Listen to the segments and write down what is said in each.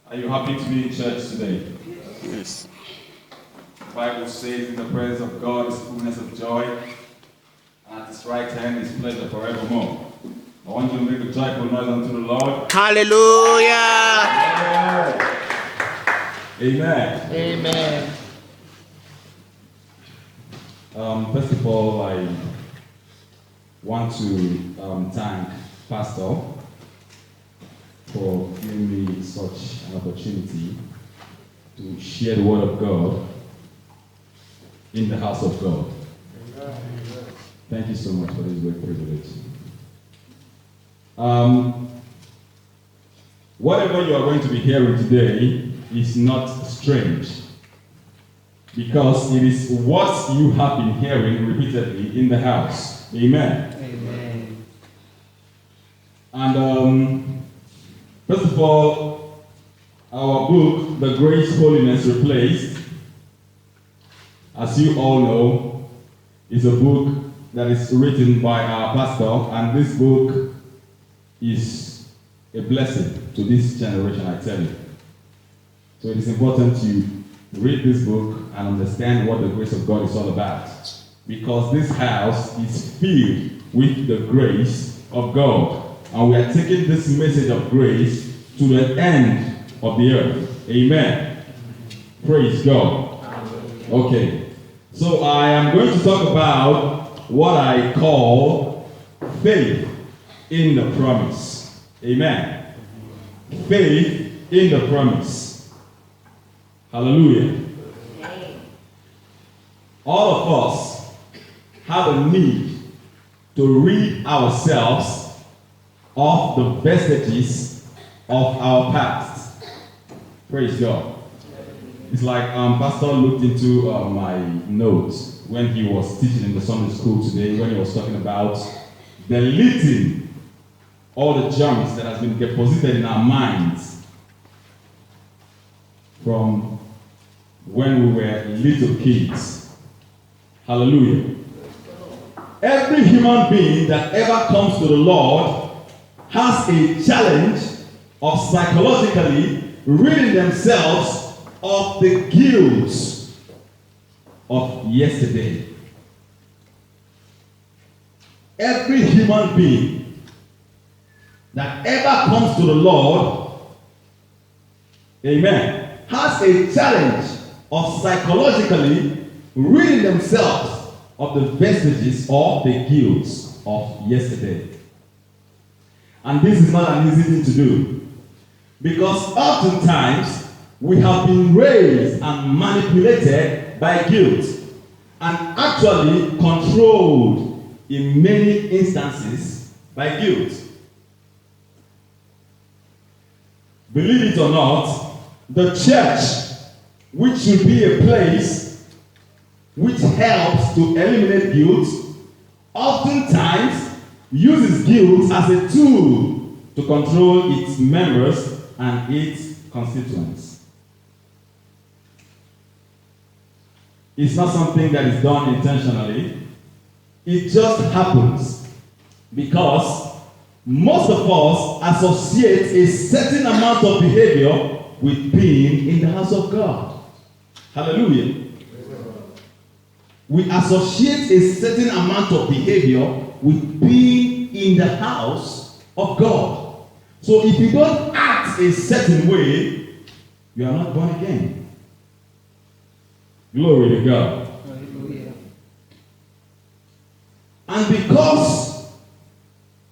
Are you happy to be in church today? Yes. The Bible says in the presence of God is fullness of joy, and at his right hand is pleasure forevermore. I want you to make a joyful noise unto the Lord. Hallelujah. Yeah. Amen. Amen. First of all, I want to thank Pastor for giving me such an opportunity to share the word of God in the house of God. Thank you so much for this great privilege. Whatever you are going to be hearing today is not strange, because it is what you have been hearing repeatedly in the house. Amen. Amen. And first of all, our book, The Grace, Holiness, Replaced, as you all know, is a book that is written by our pastor, and this book is a blessing to this generation, I tell you. So it is important to read this book and understand what the grace of God is all about, because this house is filled with the grace of God, and we are taking this message of grace to the end of the earth. Amen. Praise God. Okay, so I am going to talk about what I call faith in the promise. Amen. Faith in the promise. Hallelujah. All of us have a need to rid ourselves of the vestiges of our past. Praise God. It's like Pastor looked into my notes when he was teaching in the Sunday school today, when he was talking about deleting all the germs that has been deposited in our minds from when we were little kids. Hallelujah. Every human being that ever comes to the Lord has a challenge of psychologically ridding themselves of the guilt of yesterday. Every human being that ever comes to the Lord, amen, has a challenge of psychologically ridding themselves of the vestiges or the guilt of yesterday. And this is not an easy thing to do, because oftentimes we have been raised and manipulated by guilt and actually controlled in many instances by guilt. Believe it or not, the church, which should be a place which helps to eliminate guilt, oftentimes uses guilt as a tool to control its members and its constituents. It's not something that is done intentionally. It just happens because most of us associate a certain amount of behavior with being in the house of God. Hallelujah. We associate a certain amount of behavior with being in the house of God. So if you don't act a certain way, you are not born again. Glory to God. Hallelujah. And because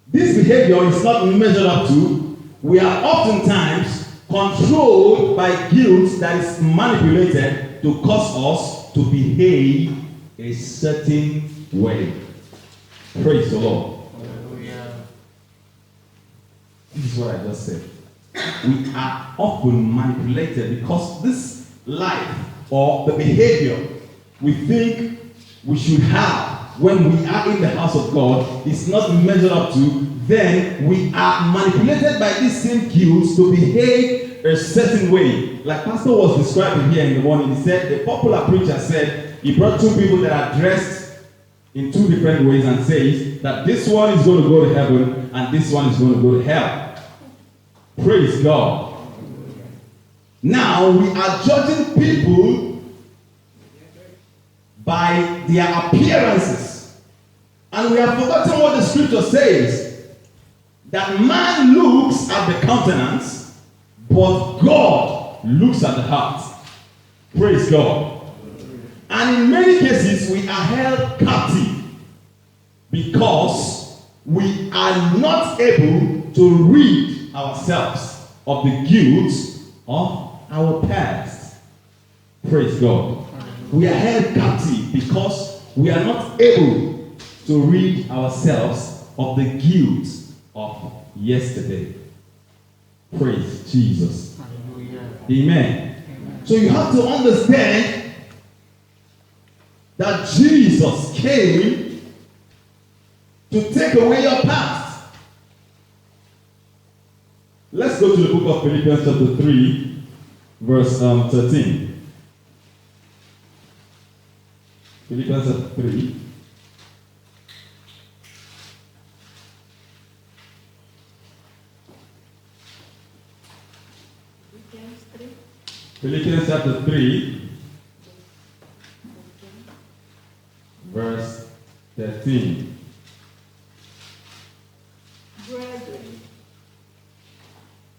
this behavior is not measured up to, we are oftentimes controlled by guilt that is manipulated to cause us to behave a certain way. Praise the Lord. Hallelujah. This is what I just said. We are often manipulated because this life or the behavior we think we should have when we are in the house of God is not measured up to, then we are manipulated by this same guilt to behave a certain way. Like Pastor was describing here in the morning, he said, a popular preacher said, he brought two people that are dressed in two different ways and says that this one is going to go to heaven and this one is going to go to hell. Praise God. Now we are judging people by their appearances. And we have forgotten what the scripture says. That man looks at the countenance, but God looks at the heart. Praise God. And in many cases, we are held captive because we are not able to rid ourselves of the guilt of our past. Praise God. We are held captive because we are not able to rid ourselves of the guilt of yesterday. Praise Jesus. Hallelujah. Amen. So you have to understand that Jesus came to take away your past. Let's go to the book of Philippians chapter 3, verse 13. Philippians chapter 3. Philippians chapter 3, verse 13. Brethren,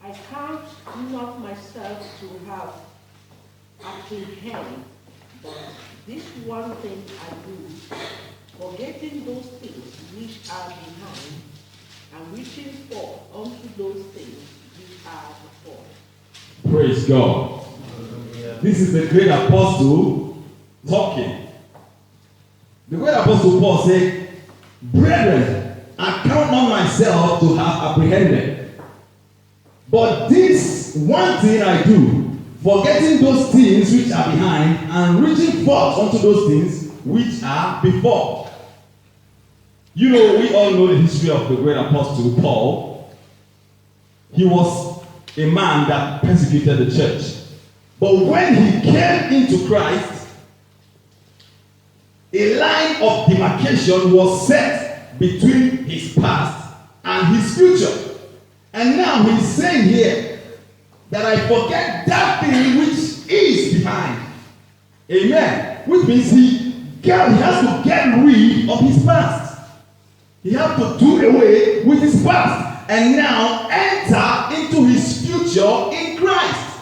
I count not myself to have apprehended, but this one thing I do, forgetting those things which are behind, and reaching forth unto those things which are before. Praise God. Hallelujah. This is the great apostle talking. The great apostle Paul said, brethren, I count not myself to have apprehended. But this one thing I do, forgetting those things which are behind and reaching forth unto those things which are before. You know, we all know the history of the great apostle Paul. He was a man that persecuted the church. But when he came into Christ, a line of demarcation was set between his past and his future. And now he's saying here that I forget that thing which is behind. Amen. Which means he has to get rid of his past. He has to do away with his past and now enter into his future in Christ.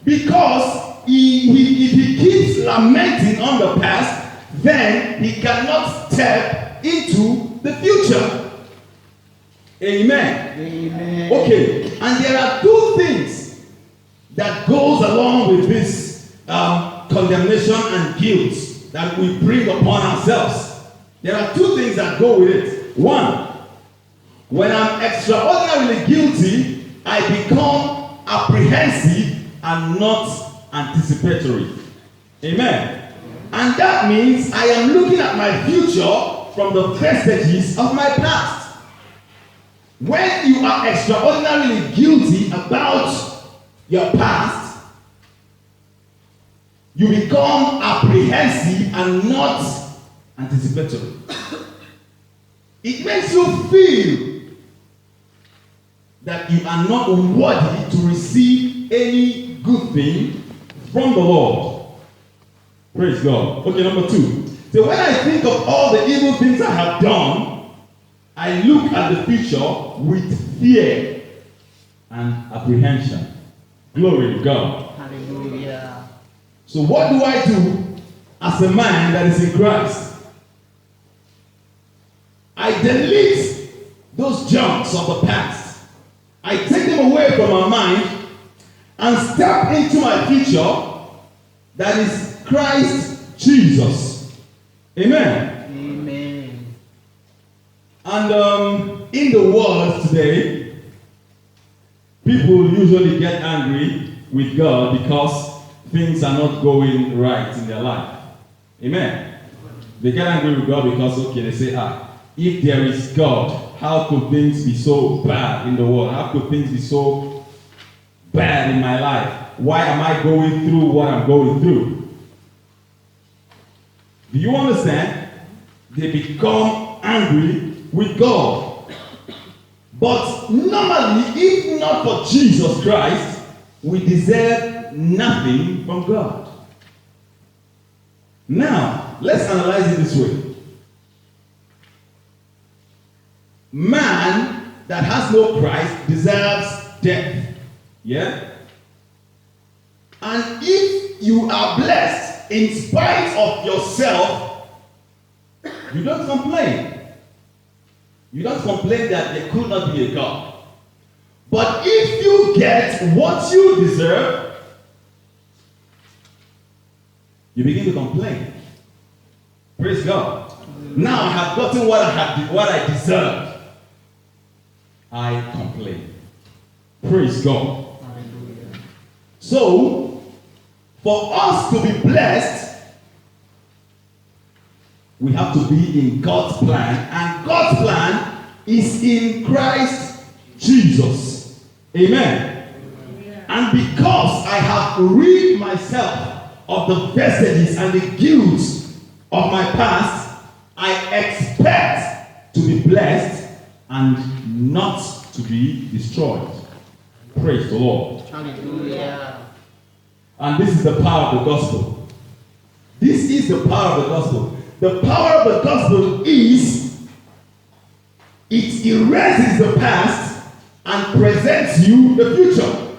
Because if he keeps lamenting on the past, then he cannot step into the future. Amen. Amen. Okay, and there are two things that goes along with this condemnation and guilt that we bring upon ourselves. There are two things that go with it. One, when I'm extraordinarily guilty, I become apprehensive and not anticipatory. Amen. And that means I am looking at my future from the vestiges of my past. When you are extraordinarily guilty about your past, you become apprehensive and not anticipatory. It makes you feel that you are not worthy to receive any good thing from the Lord. Praise God. Okay, number two. So when I think of all the evil things I have done, I look at the future with fear and apprehension. Glory to God. Hallelujah. So what do I do as a man that is in Christ? I delete those junks of the past. I take them away from my mind and step into my future that is Christ Jesus. Amen. Amen. And in the world today, people usually get angry with God because things are not going right in their life. Amen. They get angry with God because, okay, they say, if there is God, how could things be so bad in the world? How could things be so bad in my life? Why am I going through what I'm going through? Do you understand? They become angry with God. But normally, if not for Jesus Christ, we deserve nothing from God. Now, let's analyze it this way. Man that has no Christ deserves death. Yeah? And if you are blessed in spite of yourself, you don't complain. You don't complain that there could not be a God. But if you get what you deserve, you begin to complain. Praise God. Now I have gotten what I deserve. I complain. Praise God. So, for us to be blessed, we have to be in God's plan, and God's plan is in Christ Jesus. Amen. And because I have rid myself of the vestiges and the guilt of my past, I expect to be blessed and not to be destroyed. Praise the Lord. Hallelujah. And this is the power of the gospel. This is the power of the gospel. The power of the gospel is it erases the past and presents you the future.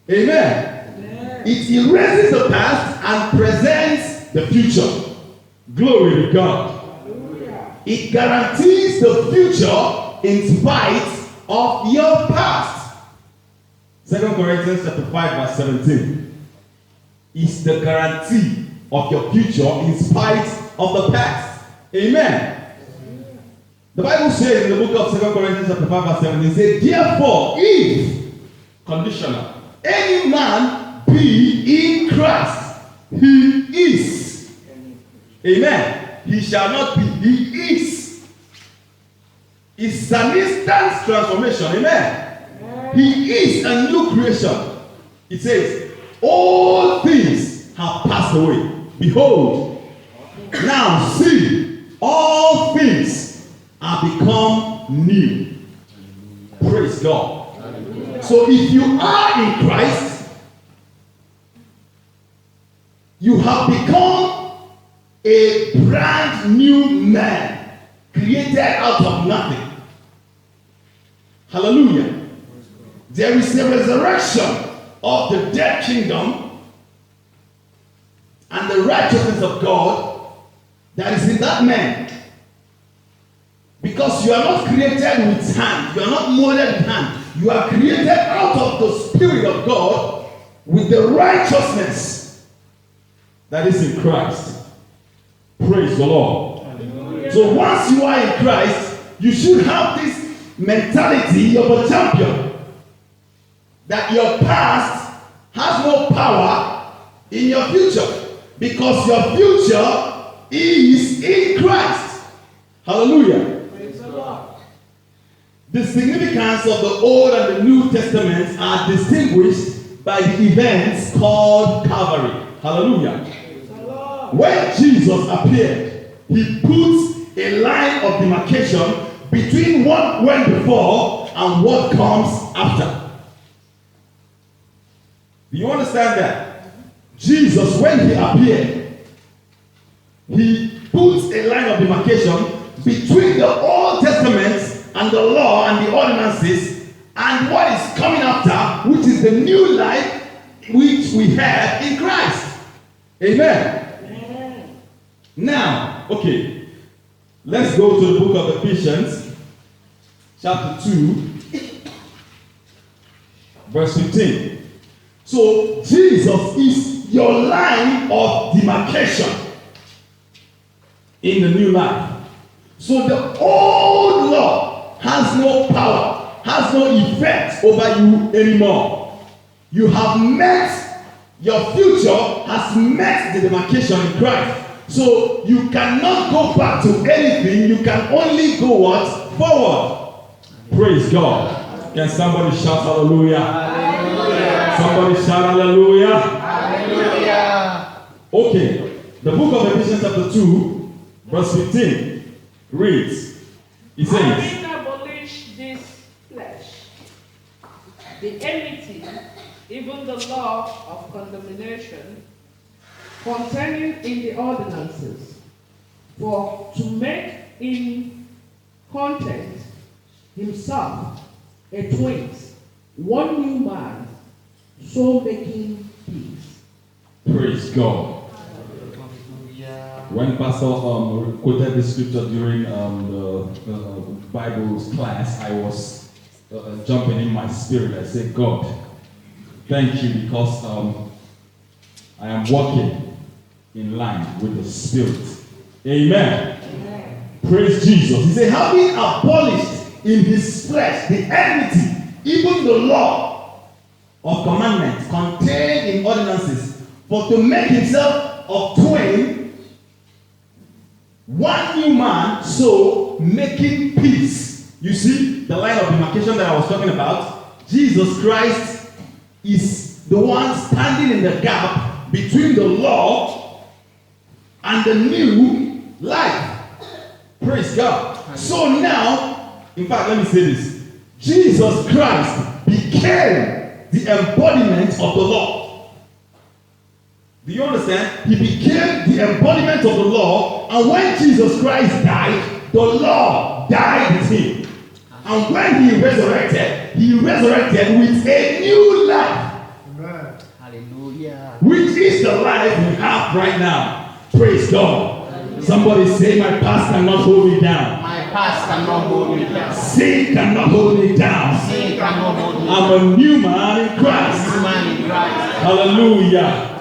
Amen. It erases the past and presents the future. Glory to God. It guarantees the future in spite of your past. 2 Corinthians chapter 5 verse 17 is the guarantee of your future in spite of the past. Amen. The Bible says in the book of 2 Corinthians chapter 5 verse 17, it says, therefore, if, conditional, any man be in Christ, he is. Amen. He shall not be, he is. It's an instant transformation. Amen. He is a new creation. It says, all things have passed away. Behold, now see, all things are become new. Praise God. So if you are in Christ, you have become a brand new man, created out of nothing. Hallelujah. There is a resurrection of the dead kingdom and the righteousness of God that is in that man. Because you are not created with hand, you are not molded with hand. You are created out of the Spirit of God with the righteousness that is in Christ. Praise the Lord. Hallelujah. So once you are in Christ, you should have this mentality of a champion. That your past has no power in your future. Because your future is in Christ. Hallelujah. Praise the Lord. The significance of the Old and the New Testaments are distinguished by the events called Calvary. Hallelujah. Praise the Lord. When Jesus appeared, he puts a line of demarcation between what went before and what comes after. Do you understand that? Jesus, when he appeared, he puts a line of demarcation between the Old Testament and the law and the ordinances and what is coming after, which is the new life which we have in Christ. Amen. Amen. Now, okay, let's go to the book of Ephesians, chapter 2, verse 15. So, Jesus is your line of demarcation in the new life. So, the old law has no power, has no effect over you anymore. You have met, your future has met the demarcation in Christ. So, you cannot go back to anything, you can only go what? Forward. Praise God. Can somebody shout hallelujah? Hallelujah. Somebody shout hallelujah. Hallelujah. Okay. The book of Ephesians chapter 2, verse 15 reads, it says, Having abolished this flesh, the enmity even the law of condemnation contained in the ordinances, for to make in content himself a twins, one new man, so making peace. Praise God. Hallelujah. When Pastor quoted the scripture during the Bible's class, I was jumping in my spirit. I said, God, thank you because I am walking in line with the Spirit. Amen. Amen. Praise Jesus. He said, having abolished in his flesh the enmity, even the law of commandments contained in ordinances, for to make himself of twain one new man, so making peace. You see the line of demarcation that I was talking about? Jesus Christ is the one standing in the gap between the law and the new life. Praise God. So now, in fact, let me say this. Jesus Christ became the embodiment of the law. Do you understand? He became the embodiment of the law, and when Jesus Christ died, the law died with him. And when he resurrected with a new life. Amen. Hallelujah. Which is the life we have right now. Praise God. Somebody say, my past cannot hold me down. My past cannot hold me down. Sin cannot hold me down. Sin cannot hold me down. I'm a new man in Christ. New man in Christ. Hallelujah.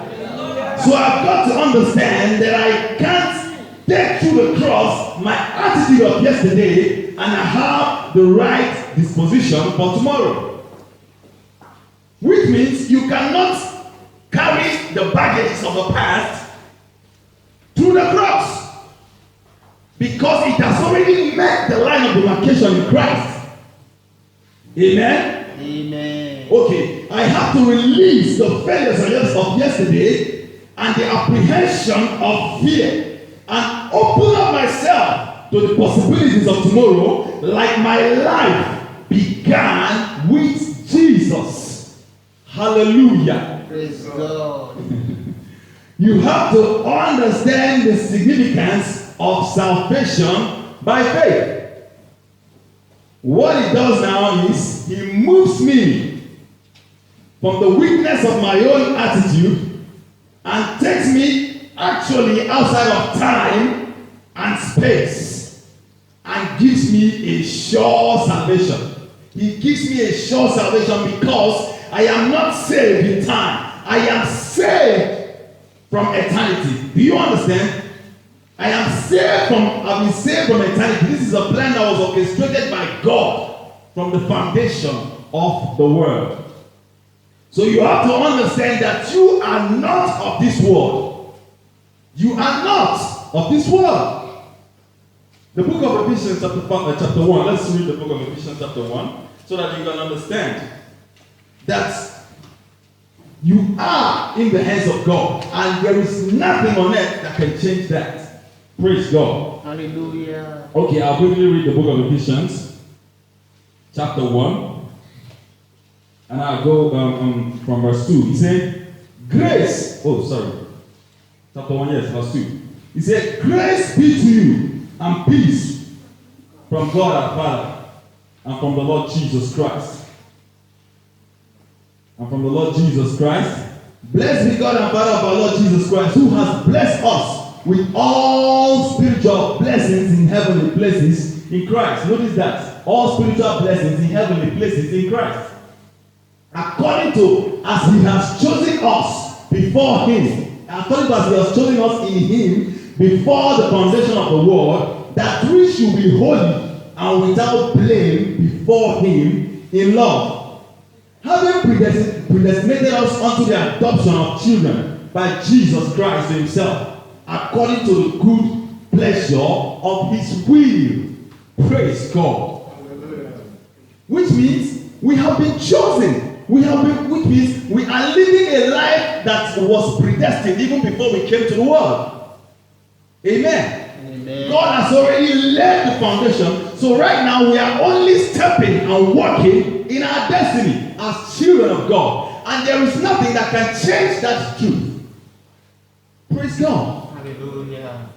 So I've got to understand that I can't take to the cross my attitude of yesterday and I have the right disposition for tomorrow. Which means you cannot carry the baggage of the past through the cross. Because it has already met the line of demarcation in Christ. Amen? Amen. Okay, I have to release the failures of yesterday and the apprehension of fear and open up myself to the possibilities of tomorrow, like my life began with Jesus. Hallelujah. Praise God. You have to understand the significance of salvation by faith. What it does now is he moves me from the weakness of my own attitude and takes me actually outside of time and space and gives me a sure salvation. He gives me a sure salvation because I am not saved in time. I am saved from eternity. Do you understand? I've been saved from eternity. This is a plan that was orchestrated by God from the foundation of the world. So you have to understand that you are not of this world. You are not of this world. The book of Ephesians chapter 1. Let's read the book of Ephesians chapter 1 so that you can understand that you are in the hands of God and there is nothing on earth that can change that. Praise God. Hallelujah. Okay, I'll quickly read the book of Ephesians chapter 1. And I'll go from verse 2. He said, grace. Chapter 1, yes, verse 2. He said, grace be to you and peace from God our Father and from the Lord Jesus Christ. And from the Lord Jesus Christ. Blessed be God and Father of our Lord Jesus Christ, who has blessed us with all spiritual blessings in heavenly places in Christ. Notice that. All spiritual blessings in heavenly places in Christ. According to as he has chosen us before him, according to as he has chosen us in him before the foundation of the world, that we should be holy and without blame before him in love, having predestinated us unto the adoption of children by Jesus Christ himself, according to the good pleasure of his will. Praise God. Which means we have been chosen. Which means we are living a life that was predestined even before we came to the world. Amen. Amen. God has already laid the foundation. So right now we are only stepping and walking in our destiny as children of God. and there is nothing that can change that truth. Praise God. Hallelujah.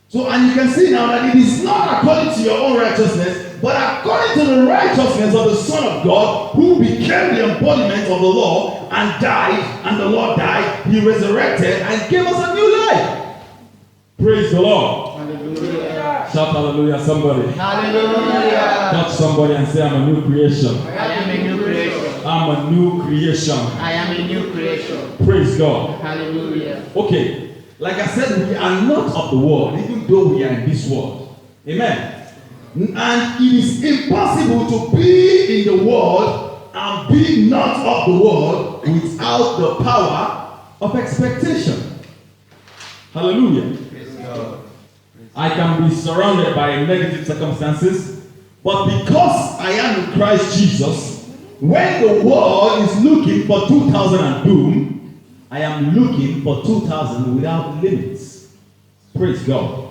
So, and you can see now that it is not according to your own righteousness, but according to the righteousness of the Son of God, who became the embodiment of the law and died, and the Lord died, he resurrected and gave us a new life. Praise the Lord. Hallelujah. Shout hallelujah, somebody. Hallelujah. Touch somebody and say, I'm a new creation. I am a new creation. I'm a new creation. I am a new creation. Praise God. Hallelujah. Okay. Like I said, we are not of the world, even though we are in this world. Amen. And it is impossible to be in the world and be not of the world without the power of expectation. Hallelujah. Praise God. I can be surrounded by negative circumstances, but because I am in Christ Jesus, when the world is looking for 2000 and doom, I am looking for 2000 without limits. Praise God.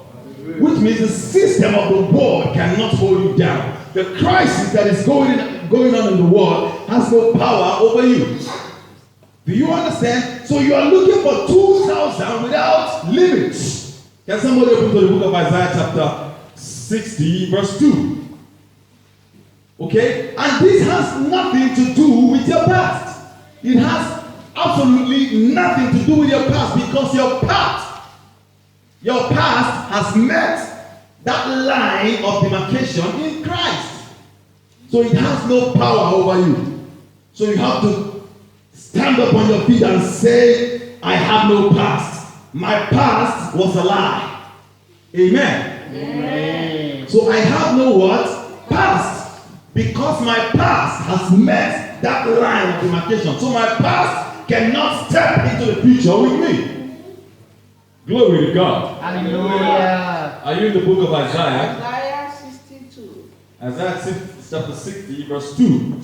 Which means the system of the world cannot hold you down. The crisis that is going on in the world has no power over you. Do you understand? So you are looking for 2000 without limits. Can somebody open to the book of Isaiah chapter 60 verse 2? Okay? And this has nothing to do with your past. It has absolutely nothing to do with your past, because your past has met that line of demarcation in Christ. So it has no power over you. So you have to stand up on your feet and say, I have no past. My past was a lie. Amen. Amen. So I have no what? Past. Because my past has met that line of demarcation. So my past cannot step into the future with me. Glory to God. Hallelujah. Are you in the book of Isaiah? Isaiah 62. Isaiah chapter 60 verse 2.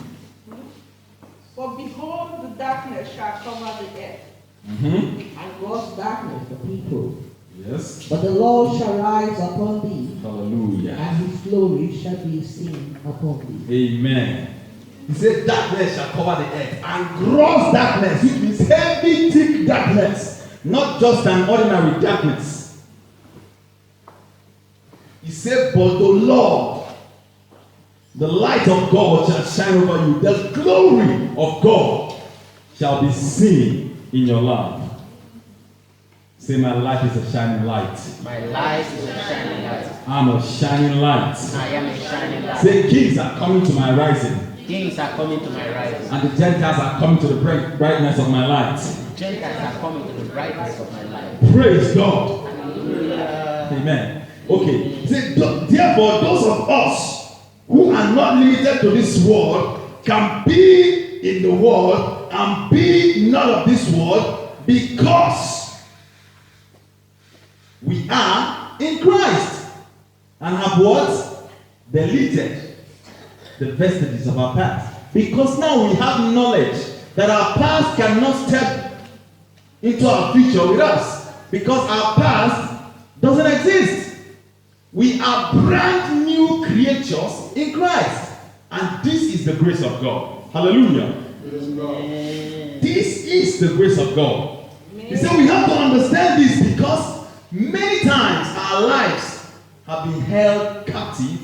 For behold, the darkness shall cover the earth, Mm-hmm. and gross darkness the people. Yes. But the Lord shall rise upon thee, Hallelujah. and his glory shall be seen upon thee. Amen. He said, darkness shall cover the earth, and gross darkness, which means heavy, thick darkness, not just an ordinary darkness. He said, but the Lord, the light of God shall shine over you. The glory of God shall be seen in your life. Say, my life is a shining light. My life is a shining light. I'm a shining light. I am a shining light. Say, kings are coming to my rising, Kings are coming to my rising. and the Gentiles are coming to the brightness of my light. Gentiles are coming to the brightness of my light. Praise God. Hallelujah. Amen. Okay. See, therefore, those of us who are not limited to this world can be in the world and be not of this world, because we are in Christ and have what? Deleted the vestiges of our past. Because now we have knowledge that our past cannot step into our future with us, because our past doesn't exist. We are brand new creatures in Christ, and this is the grace of God. Hallelujah. Amen. This is the grace of God. He said we have to understand this, because many times our lives have been held captive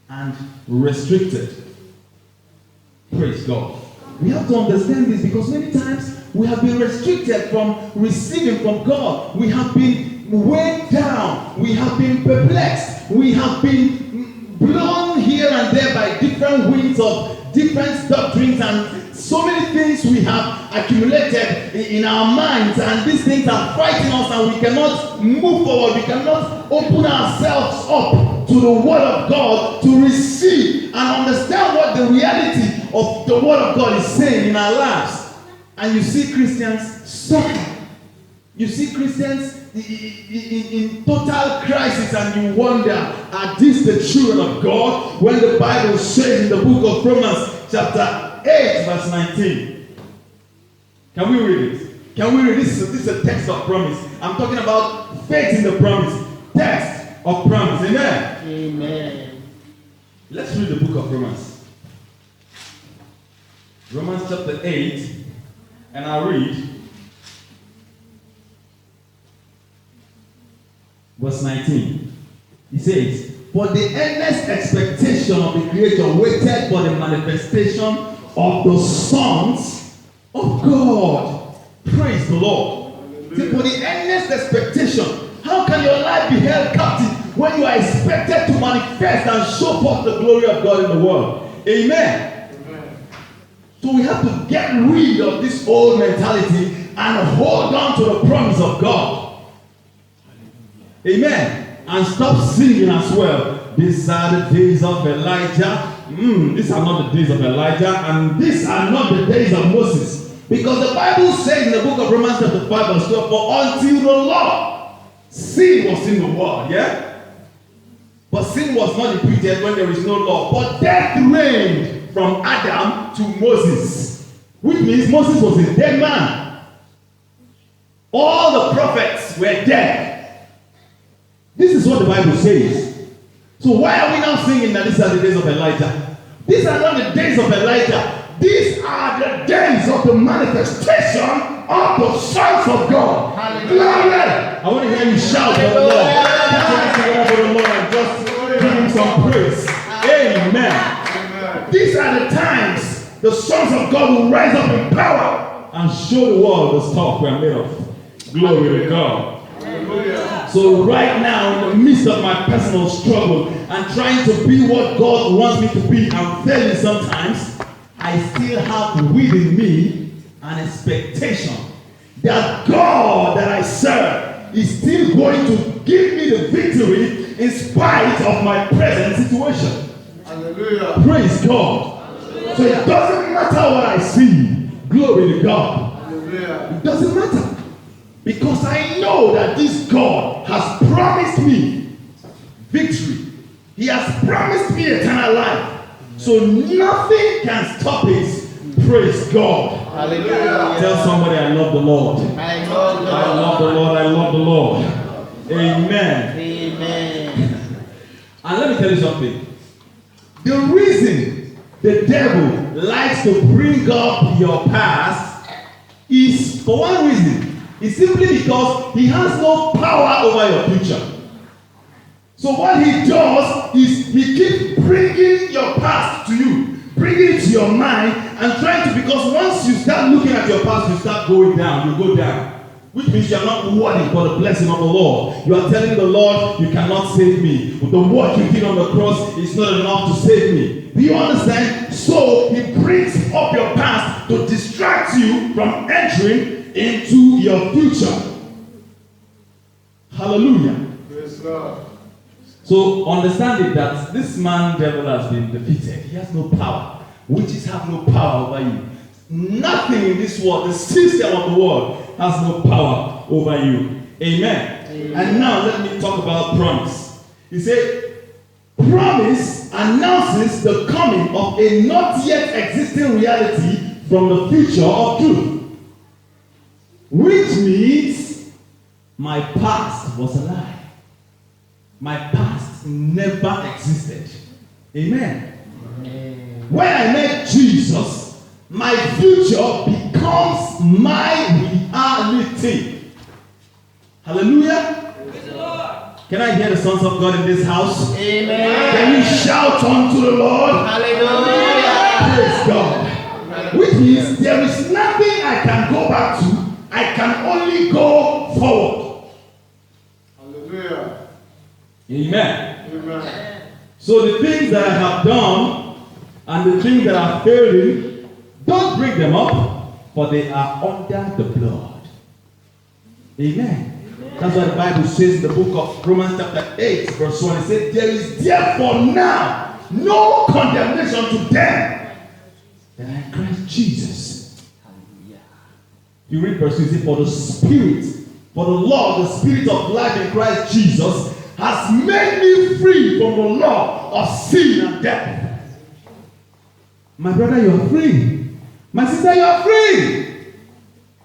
and restricted. Praise God. We have to understand this, because many times we have been restricted from receiving from God. We have been weighed down. We have been perplexed. We have been blown here and there by different winds of different doctrines, and so many things we have accumulated in our minds, and these things are fighting us, and we cannot move forward. We cannot open ourselves up to the Word of God to receive and understand what the reality of the Word of God is saying in our lives. And you see Christians suffer. You see Christians in total crisis, and you wonder, are these the children of God? When the Bible says in the book of Romans chapter 8 verse 19. Can we read it? Can we read this? This is a text of promise. I'm talking about faith in the promise. Text of promise. Amen. Amen. Let's read the book of Romans. Romans chapter 8 And I'll read verse 19. He says, For the earnest expectation of the Creator waited for the manifestation of the sons of God. Praise the Lord. See, for the earnest expectation, how can your life be held captive when you are expected to manifest and show forth the glory of God in the world? Amen. So we have to get rid of this old mentality and hold on to the promise of God. Amen. And stop singing as well. These are the days of Elijah. These are not the days of Elijah, and these are not the days of Moses. Because the Bible says in the book of Romans chapter 5 verse 12, for until the law, sin was in the world, yeah? But sin was not imputed when there is no law. But death reigned from Adam to Moses. Which means Moses was a dead man. All the prophets were dead. This is what the Bible says. So why are we now singing that these are the days of Elijah? These are not the days of Elijah. These are the days of the manifestation of the sons of God. Hallelujah. Glory! I want to hear you shout for the Lord. Put your hands together for the Lord and just give him some praise. Amen. These are the times the sons of God will rise up in power and show the world the stuff we are made of. Glory to God. Hallelujah. So right now, in the midst of my personal struggle and trying to be what God wants me to be, I'm failing sometimes. I still have within me an expectation that God that I serve is still going to give me the victory in spite of my present situation. Hallelujah. Praise God. Hallelujah. So it doesn't matter what I see. Glory to God. Hallelujah. It doesn't matter. Because I know that this God has promised me victory. He has promised me eternal life. So nothing can stop it. Praise God. Hallelujah. Tell somebody I love the Lord. I love the I love the Lord. I love the Lord. Amen. Amen. And let me tell you something. The reason the devil likes to bring up your past is for one reason. It's simply because he has no power over your future. So what he does is he keeps bringing your past to you, bringing it to your mind, and trying to, because once you start looking at your past, you start going down, you go down. Which means you are not worthy for the blessing of the Lord. You are telling the Lord, you cannot save me. The work you did on the cross is not enough to save me. Do you understand? So he brings up your past to distract you from entering into your future. Hallelujah. Praise God. So understand it that this man devil has been defeated. He has no power. Witches have no power over you. Nothing in this world, the system of the world, has no power over you. Amen. Amen. And now let me talk about promise. He said, promise announces the coming of a not yet existing reality from the future of truth. Which means my past was a lie. My past never existed. Amen. Amen. When I met Jesus, my future becomes my reality. Hallelujah. Can I hear the sons of God in this house? Amen. Can you shout unto the Lord? Hallelujah. Praise God. Hallelujah. Which means there is nothing I can go back to. I can only go forward. Hallelujah. Amen. Amen. So the things that I have done and the things that are failing, don't bring them up, for they are under the blood. Amen. That's what the Bible says in the book of Romans chapter 8 verse 1. It says, there is therefore now no condemnation to them that are in Christ Jesus. Hallelujah. You read verse 2, it says, for the Spirit, for the law, the Spirit of life in Christ Jesus has made me free from the law of sin and death. My brother, you are free. My sister, you are free.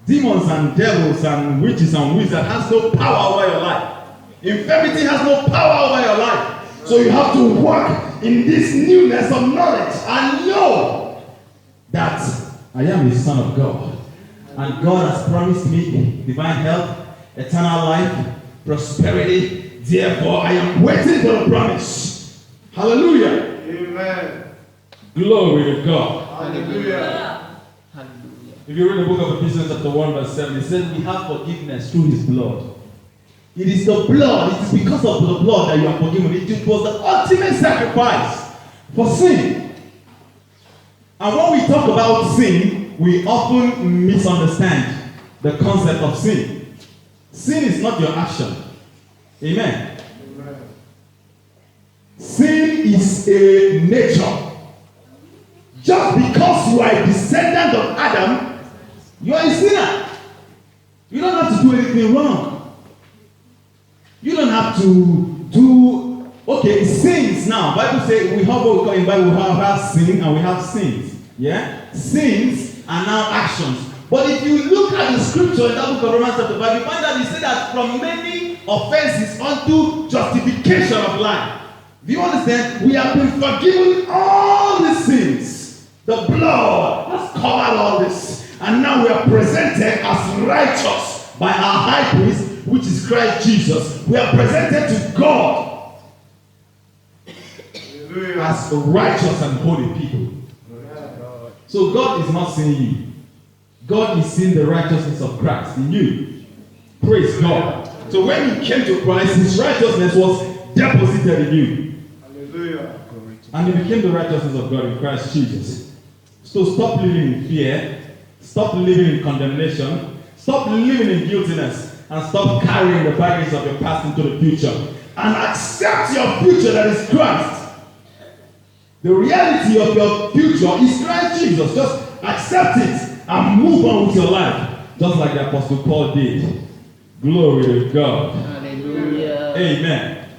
Demons and devils and witches and wizards has no power over your life. Infirmity has no power over your life. So you have to walk in this newness of knowledge and know that I am a son of God. And God has promised me divine health, eternal life, prosperity. Therefore, I am waiting for the promise. Hallelujah. Amen. Glory to God. Hallelujah. Hallelujah. If you read the book of Ephesians chapter 1 verse 7, it says we have forgiveness through his blood. It is the blood. It is because of the blood that you are forgiven. It was the ultimate sacrifice for sin. And when we talk about sin, we often misunderstand the concept of sin. Sin is not your action. Amen. Amen. Sin is a nature. Just because you are a descendant of Adam, you are a sinner. You don't have to do anything wrong. You don't have to do, okay, sins now. Bible says we have what we call in Bible, we have sin and we have sins. Yeah? Sins are now actions. But if you look at the scripture in that book of Romans chapter 5, you find that he said that from many offenses unto justification of life. Do you understand? We have been forgiven all the sins. The blood has covered all this. And now we are presented as righteous by our high priest, which is Christ Jesus. We are presented to God Hallelujah. as righteous and holy people. So God is not seeing you. God is seeing the righteousness of Christ in you. Praise God. So when you came to Christ, his righteousness was deposited in you. Hallelujah. And you became the righteousness of God in Christ Jesus. So stop living in fear. Stop living in condemnation. Stop living in guiltiness. And stop carrying the baggage of your past into the future. And accept your future that is Christ. The reality of your future is Christ Jesus. Just accept it and move on with your life. Just like the Apostle Paul did. Glory to God. Hallelujah. Amen.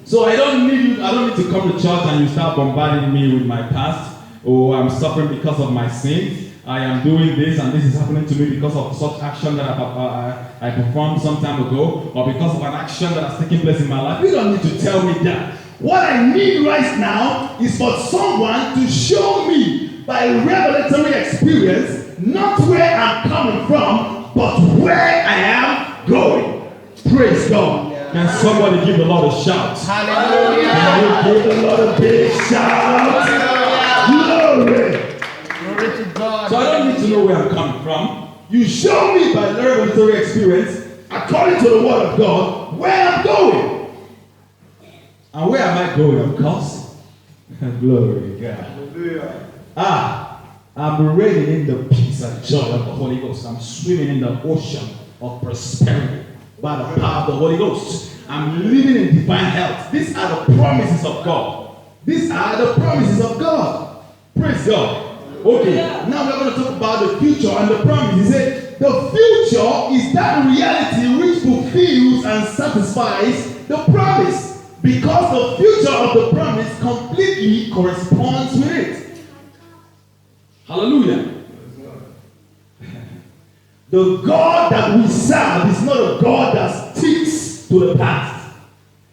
So I don't need to come to church and you start bombarding me with my past. Oh, I'm suffering because of my sins. I am doing this and this is happening to me because of such action that I performed some time ago, or because of an action that has taken place in my life. You don't need to tell me that. What I need right now is for someone to show me by revelatory experience, not where I'm coming from, but where I am going. Praise God. Can somebody give the Lord a shout? Hallelujah. Can you give the Lord a big shout? Glory. Glory to God. So I don't need to know where I'm coming from. You show me by revelatory experience, according to the word of God, where I'm going. And where am I going, of course? Glory to God. Hallelujah. I'm reigning in the peace and joy of the Holy Ghost. I'm swimming in the ocean of prosperity by the power of the Holy Ghost. I'm living in divine health. These are the promises of God. These are the promises of God. Praise God. Okay, now we're going to talk about the future and the promise. He said, the future is that reality which fulfills and satisfies the promise. Because the future of the promise completely corresponds with it. Hallelujah. The God that we serve is not a God that sticks to the past.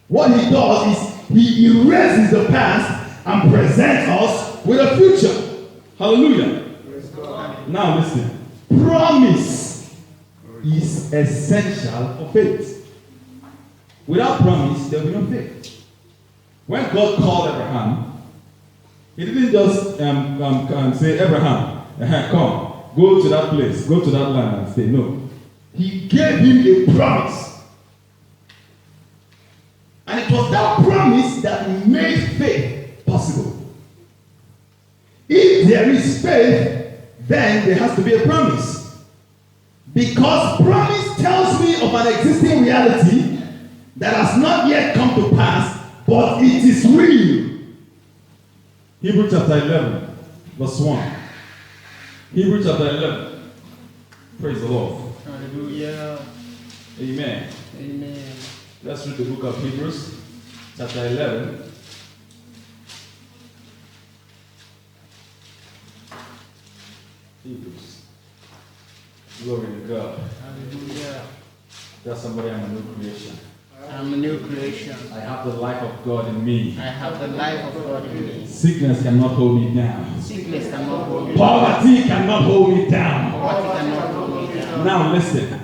What he does is he erases the past and presents us with a future. Hallelujah. Now listen. Promise is essential for faith. Without promise, there will be no faith. When God called Abraham, he didn't just say, Abraham, come, go to that place, go to that land and stay. No. He gave him a promise. And it was that promise that made faith possible. If there is faith, then there has to be a promise. Because promise tells me of an existing reality that has not yet come to pass, but it is real. Hebrews chapter 11, verse 1. Hebrews chapter 11. Praise the Lord. Hallelujah. Amen. Amen. Let's read the book of Hebrews, chapter 11. Hebrews. Glory to God. Hallelujah. Tell somebody I'm a new creation. I'm a new creation. I have the life of God in me. I have the life of God in me. Sickness cannot hold me down. Sickness cannot hold me. Poverty cannot hold me down. Poverty cannot hold But now listen.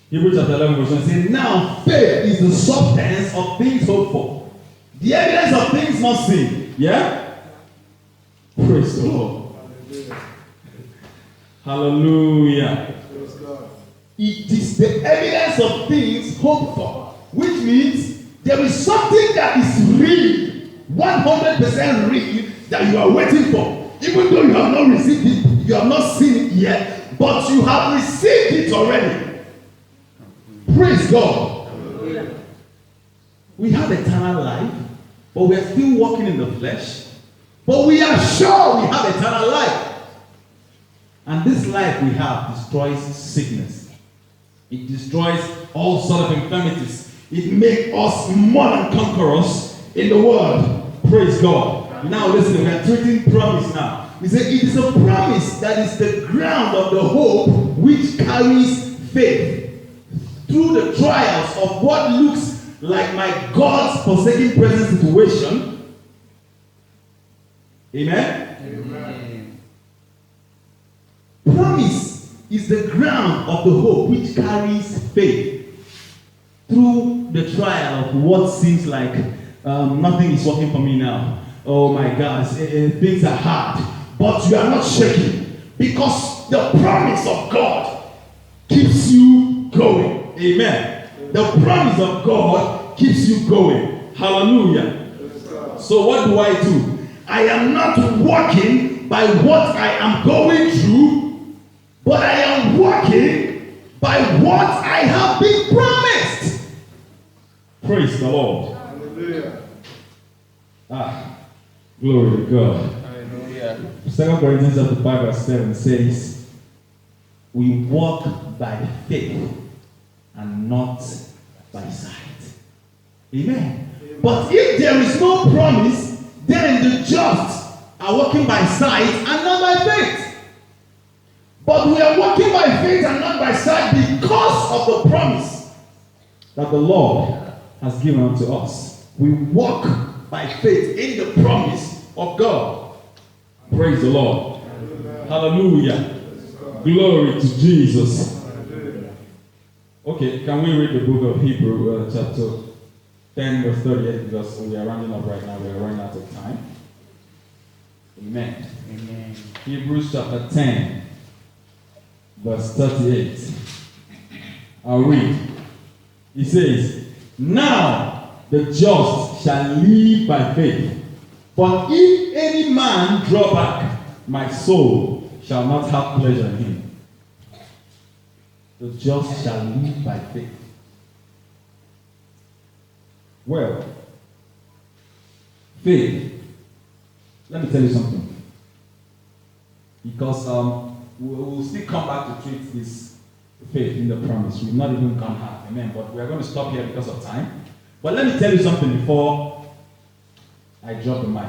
Hebrews chapter 11 verse 1 says, now faith is the substance of things hoped for, the evidence of things not seen. Yeah? Praise the Lord. Hallelujah. Praise God. It is the evidence of things hoped for, which means there is something that is real, 100% real, that you are waiting for. Even though you have not received it, you have not seen it yet, but you have received it already. Praise God. We have eternal life, but we are still walking in the flesh. But we are sure we have eternal life. And this life we have destroys sickness. It destroys all sort of infirmities. It makes us more than conquerors in the world. Praise God. Now listen, we are treating promise now. We say it is a promise that is the ground of the hope which carries faith through the trials of what looks like my God's forsaken present situation. Amen? Amen. Promise is the ground of the hope which carries faith through the trial of what seems like nothing is working for me now. Oh my God, things are hard, but you are not shaking because the promise of God keeps you going. Amen. The promise of God keeps you going. Hallelujah. So what do? I am not walking by what I am going through, but I am walking by what I have been promised. Praise the Lord. Hallelujah. Glory to God. Hallelujah. 2 Corinthians chapter 5 verse 7 says, we walk by faith and not by sight. Amen. But if there is no promise, then the just are walking by sight and not by faith. But we are walking by faith and not by sight because of the promise that the Lord has given unto us. We walk by faith in the promise of God. Praise the Lord. Hallelujah. Glory to Jesus. Okay, can we read the book of Hebrews, chapter 10, verse 38, because we are running up right now. We are running out of time. Amen. Amen. Hebrews chapter 10, verse 38. I'll read. He says, now the just shall live by faith. But if any man draw back, my soul shall not have pleasure in him. The just shall live by faith. Well, faith. Let me tell you something. Because we'll still come back to treat this faith in the promise. We've not even come half. Amen. But we're going to stop here because of time. But let me tell you something before I drop the mic.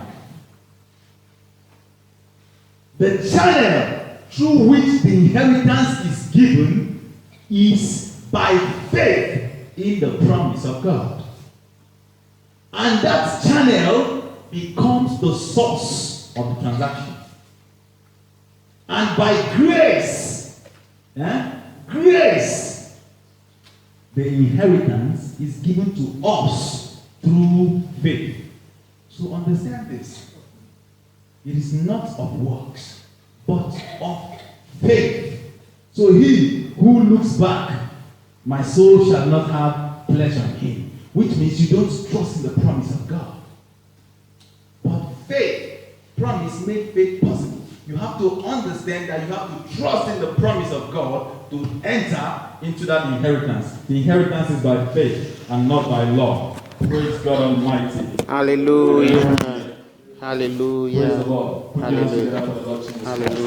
The channel through which the inheritance is given is by faith in the promise of God. And that channel becomes the source of the transaction. And by grace, grace, the inheritance is given to us through faith. So understand this. It is not of works, but of faith. So he who looks back, my soul shall not have pleasure in him. Which means you don't trust in the promise of God. But faith, promise made faith possible. You have to understand that you have to trust in the promise of God to enter into that inheritance. The inheritance is by faith and not by law. Praise God Almighty. Hallelujah. Praise Hallelujah. the Lord. Put your hands together for the Lord Jesus. Hallelujah.